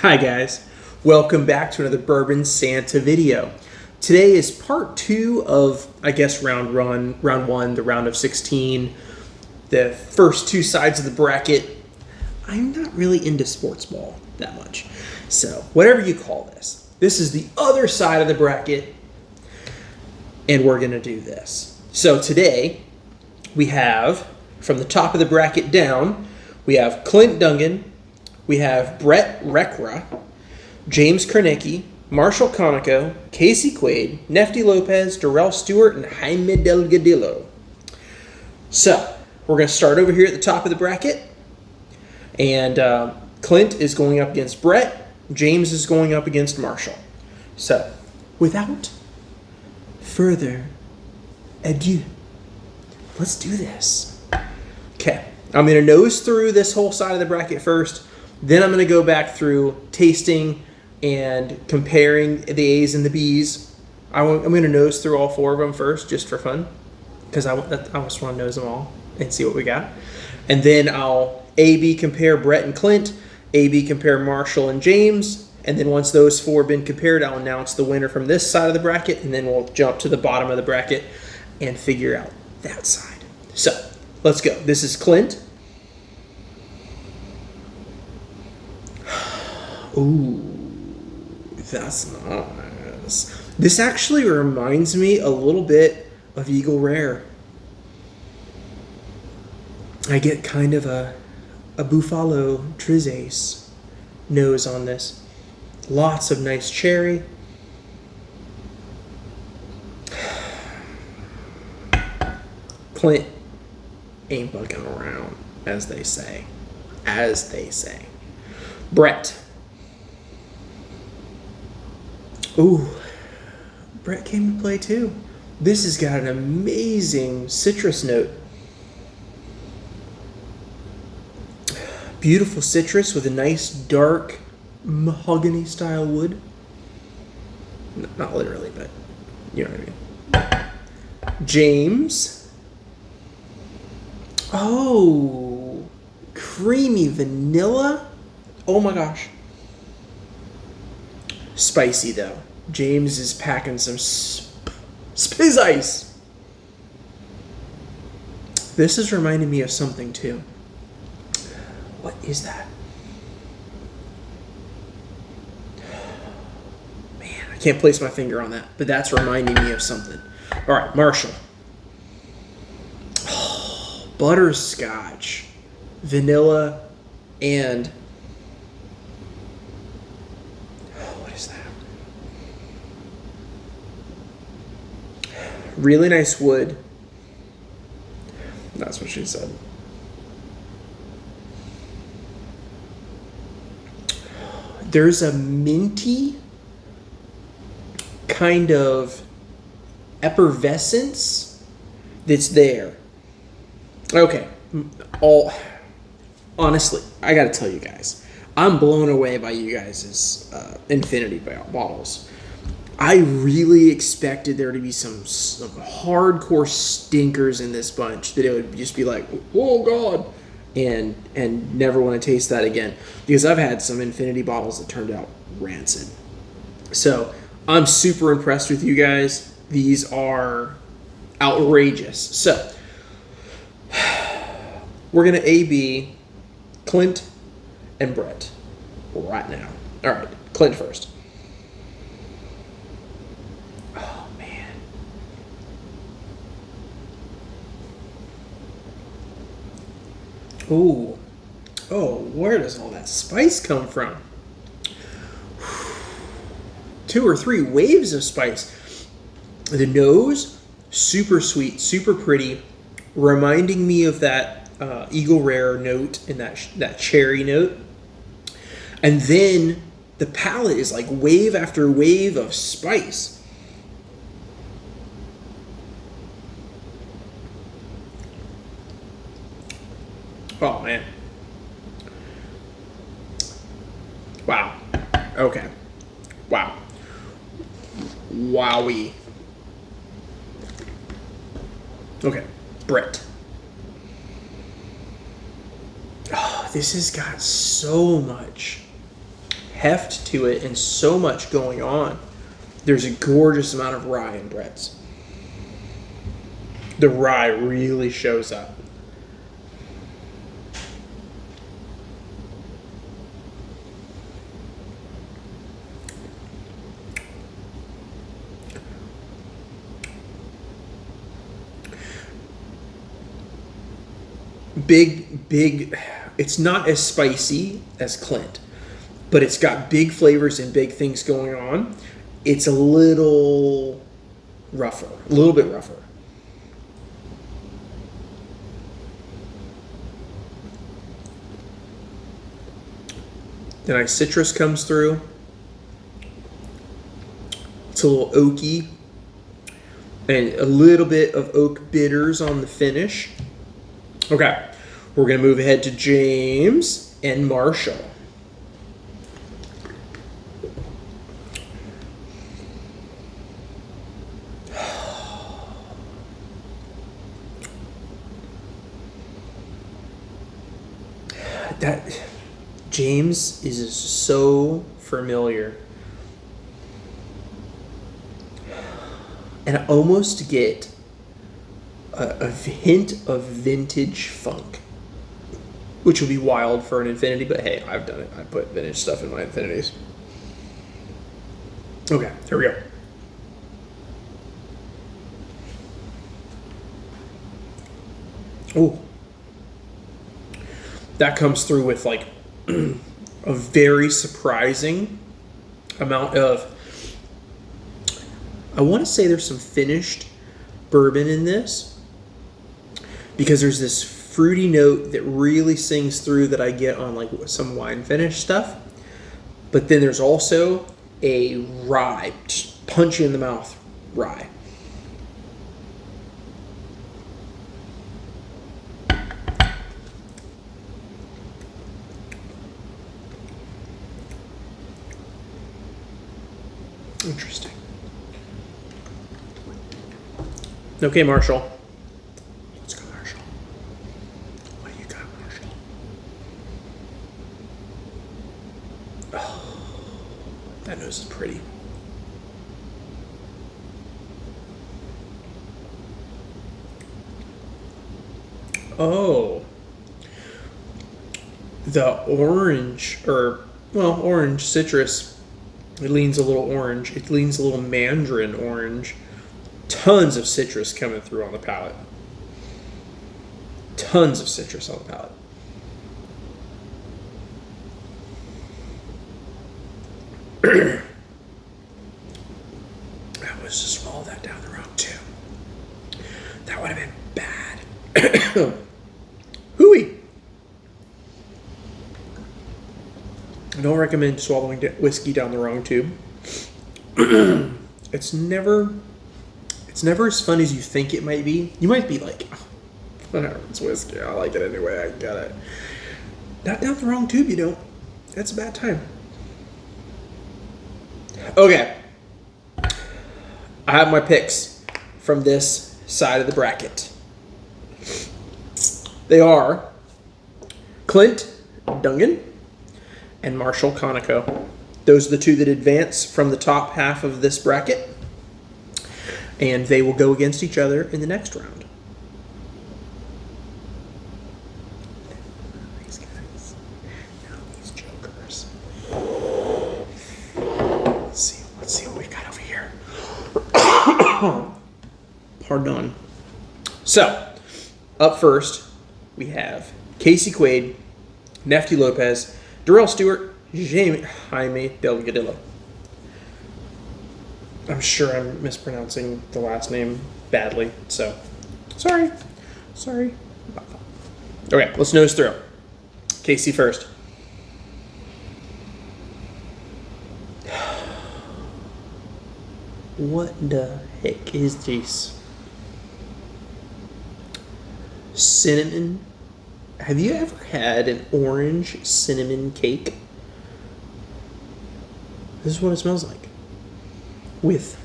Hi guys, welcome back to another Bourbon Santa video. Today is part 2 of, I guess, round 1, the round of 16, the first 2 sides of the bracket. I'm not really into sports ball that much, so whatever you call this. This is the other side of the bracket, and we're going to do this. So today, we have, from the top of the bracket down, we have Clint Dungan, we have Brett Rekra, James Kornecki, Marshall Conoco, Casey Quaid, Nefty Lopez, Darrell Stewart, and Jaime Delgadillo. So, we're going to start over here at the top of the bracket. And Clint is going up against Brett. James is going up against Marshall. So, without further ado, let's do this. Okay, I'm going to nose through this whole side of the bracket first. Then I'm going to go back through tasting and comparing the A's and the B's. I'm going to nose through all 4 of them first, just for fun, because I just want to nose them all and see what we got. And then I'll A-B compare Brett and Clint, A-B compare Marshall and James, and then once those 4 have been compared, I'll announce the winner from this side of the bracket, and then we'll jump to the bottom of the bracket and figure out that side. So, let's go. This is Clint. Ooh, that's nice. This actually reminds me a little bit of Eagle Rare. I get kind of a Buffalo Trizace nose on this. Lots of nice cherry. Clint ain't bugging around, as they say. Brett. Ooh, Brett came to play too. This has got an amazing citrus note. Beautiful citrus with a nice dark mahogany style wood. Not literally, but you know what I mean. James. Oh, creamy vanilla. Oh my gosh. Spicy though. James is packing some Spiz Ice. This is reminding me of something too. What is that? Man, I can't place my finger on that, but that's reminding me of something. All right, Marshall. Oh, butterscotch, vanilla, and what is that? Really nice wood. That's what she said. There's a minty kind of effervescence that's there. Okay. Honestly, I got to tell you guys, I'm blown away by you guys' Infinity bottles. I really expected there to be some hardcore stinkers in this bunch, that it would just be like, oh God, and never want to taste that again. Because I've had some Infinity bottles that turned out rancid. So I'm super impressed with you guys. These are outrageous. So we're going to A-B Clint and Brett right now. All right, Clint first. Oh, man. Ooh. Oh, where does all that spice come from? 2 or 3 waves of spice. The nose, super sweet, super pretty, reminding me of that Eagle Rare note and that cherry note. And then the palate is like wave after wave of spice. Oh, man. Wow. Okay. Wow. Wowie. Okay. Brett. Oh, this has got so much heft to it and so much going on. There's a gorgeous amount of rye in Brett's. The rye really shows up. Big, it's not as spicy as Clint, but it's got big flavors and big things going on. It's a little rougher, a little bit rougher. The nice citrus comes through. It's a little oaky and a little bit of oak bitters on the finish. Okay, we're going to move ahead to James and Marshall. That James is so familiar. And I almost get a hint of vintage funk, which would be wild for an Infinity, but hey, I've done it. I put vintage stuff in my Infinities. Okay, here we go. Oh, that comes through with like a very surprising amount of, I want to say there's some finished bourbon in this, because there's this fruity note that really sings through that I get on like some wine finish stuff. But then there's also a rye, punch you in the mouth rye. Interesting. Okay, Marshall. Let's go, Marshall. What do you got, Marshall? Oh, that nose is pretty. Oh. The orange, orange citrus. It leans a little orange. It leans a little mandarin orange. Tons of citrus coming through on the palate. Tons of citrus on the palate. I was to swallow that down the road too. That would have been bad. Hooey. I don't recommend swallowing whiskey down the wrong tube. It's never as fun as you think it might be. You might be like, oh, whatever, it's whiskey. I like it anyway. I got it. Not down the wrong tube, you don't. That's a bad time. Okay. I have my picks from this side of the bracket. They are Clint Dungan and Marshall Conoco. Those are the two that advance from the top half of this bracket. And they will go against each other in the next round. These guys. Now these jokers. Let's see what we got over here. Pardon. So, up first, we have Casey Quaid, Nefty Lopez, Darrell Stewart, Jaime Delgadillo. I'm sure I'm mispronouncing the last name badly, so sorry about that. Okay, let's nose through. Casey first. What the heck is this? Cinnamon. Have you ever had an orange cinnamon cake? This is what it smells like. With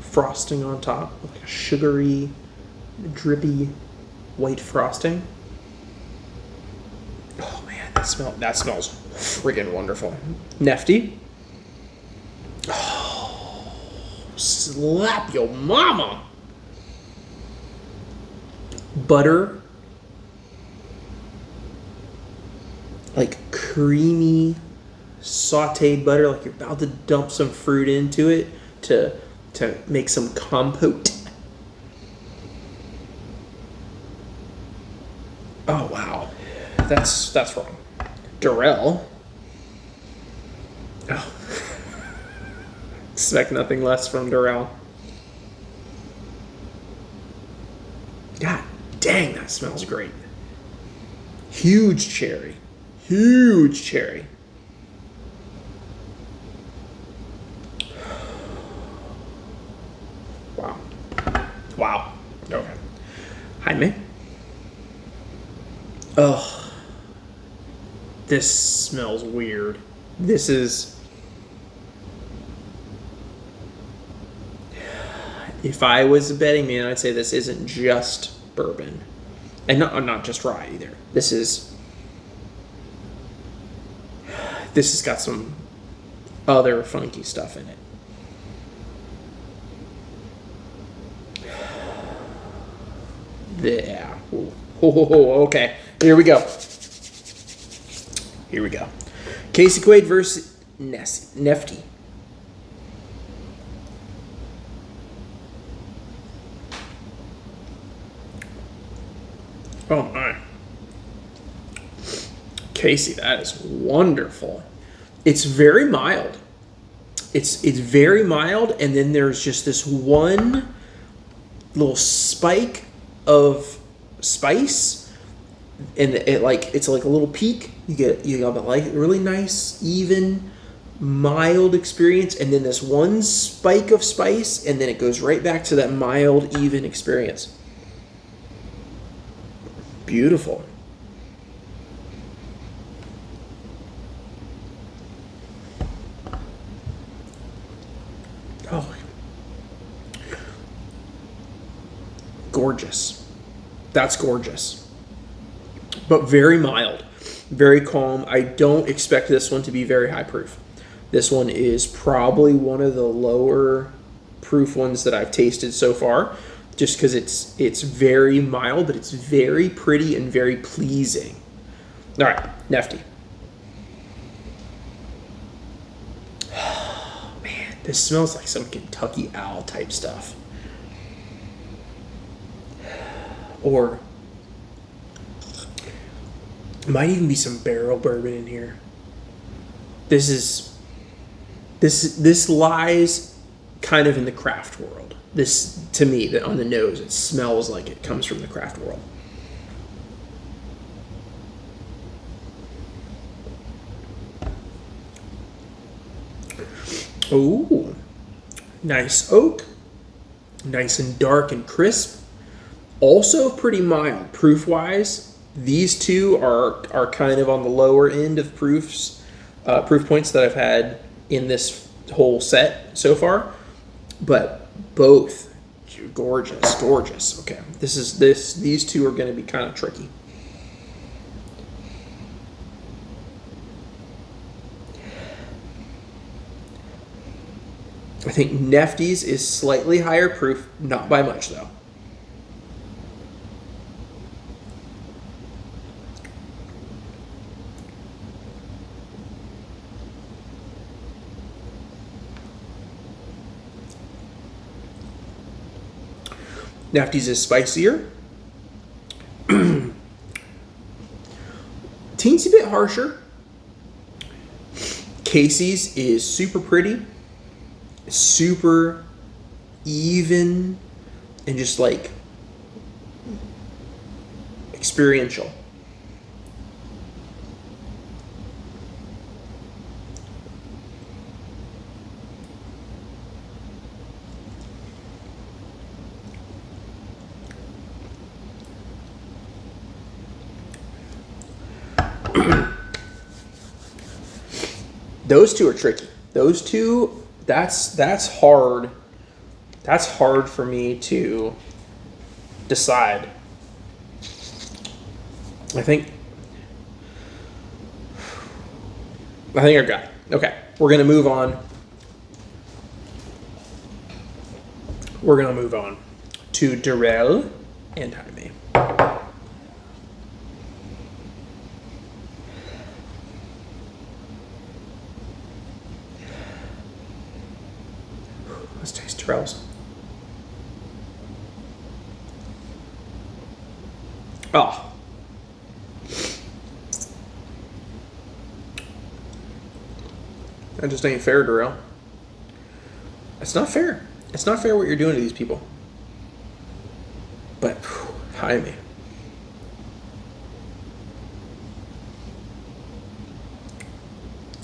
frosting on top, like a sugary, drippy white frosting. Oh man, That smells friggin' wonderful. Nefty. Oh, slap your mama. Butter. Like creamy sauteed butter, like you're about to dump some fruit into it to make some compote. Oh wow, that's wrong. Durell. Oh, expect nothing less from Durell. God dang, that smells great. Huge cherry. Huge cherry. Wow. Wow. Okay. Jaime. Oh. This smells weird. This is... If I was a betting man, I'd say this isn't just bourbon. And not just rye either. This has got some other funky stuff in it. Yeah. Okay. Here we go. Casey Quaid versus Nefty. Oh my. Casey, that is wonderful. It's very mild. It's very mild, and then there's just this one little spike of spice, and it's like a little peak. You got like really nice, even, mild experience, and then this one spike of spice, and then it goes right back to that mild, even experience. Beautiful. Oh, gorgeous. That's gorgeous. But very mild, very calm. I don't expect this one to be very high proof. This one is probably one of the lower proof ones that I've tasted so far, just because it's very mild, but it's very pretty and very pleasing. All right, Nefty. This smells like some Kentucky Owl type stuff. Or might even be some barrel bourbon in here. This lies kind of in the craft world. This, to me, that on the nose, it smells like it comes from the craft world. Ooh, nice oak, nice and dark and crisp. Also pretty mild proof wise. These two are kind of on the lower end of proof points that I've had in this whole set so far, but both gorgeous. Okay, these two are going to be kind of tricky. I think Nefty's is slightly higher proof, not by much though. Nefty's is spicier. Teensy bit harsher. Casey's is super pretty, super even, and just like experiential. Those two are tricky. Those two, that's hard. That's hard for me to decide. I think I think I've got it. Okay, we're going to move on. We're going to move on to Darrell and Jaime. Let's taste Darrell's. Oh. That just ain't fair, Darrell. It's not fair. It's not fair what you're doing to these people. But, Jaime.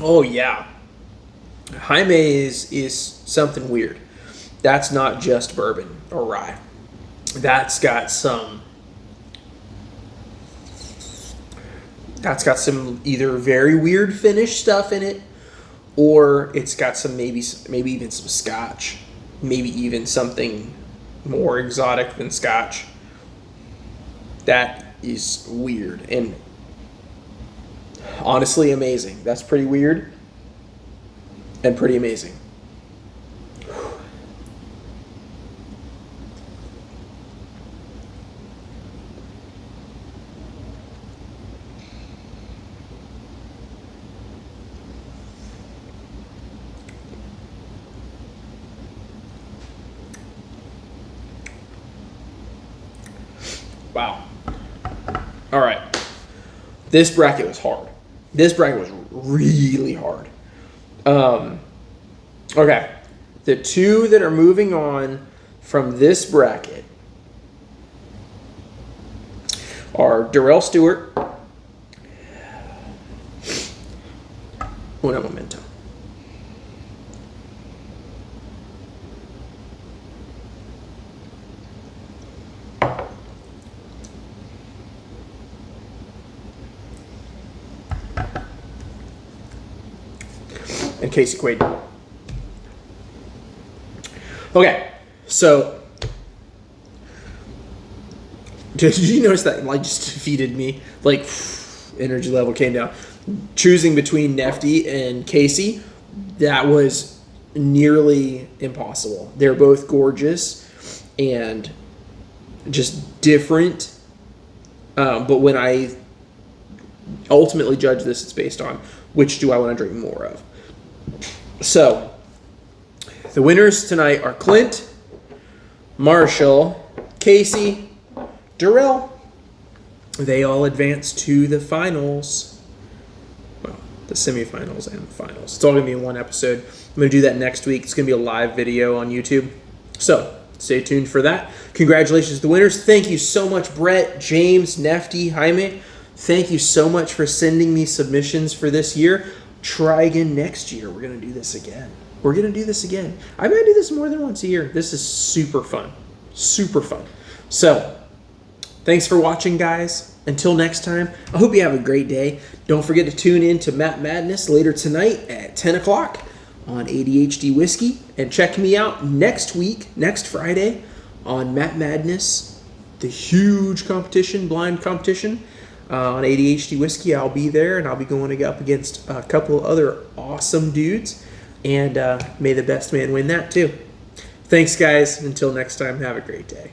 Oh, yeah. Jaime is something weird. That's not just bourbon or rye. That's got some either very weird finish stuff in it, or it's got some maybe even some scotch, maybe even something more exotic than scotch. That is weird and honestly amazing. That's pretty weird and pretty amazing. Wow. All right. This bracket was hard. This bracket was really hard. Okay. The two that are moving on from this bracket are Darrell Stewart. Una momento. And Casey Quaid. Okay, so did you notice that light just defeated me? Like, energy level came down. Choosing between Nefty and Casey, that was nearly impossible. They're both gorgeous and just different. But when I ultimately judge this, it's based on which do I want to drink more of. So, the winners tonight are Clint, Marshall, Casey, Darrell. They all advanced to the finals. Well, the semifinals and the finals. It's all going to be in one episode. I'm going to do that next week. It's going to be a live video on YouTube. So, stay tuned for that. Congratulations to the winners. Thank you so much, Brett, James, Nefty, Jaime. Thank you so much for sending me submissions for this year. Try again next year. We're going to do this again. We're going to do this again. I'm going to do this more than once a year. This is super fun. Super fun. So, thanks for watching, guys. Until next time, I hope you have a great day. Don't forget to tune in to Matt Madness later tonight at 10 o'clock on ADHD Whiskey. And check me out next week, next Friday, on Matt Madness, the huge competition, blind competition. On ADHD Whiskey, I'll be there, and I'll be going up against a couple of other awesome dudes. And may the best man win that, too. Thanks, guys. Until next time, have a great day.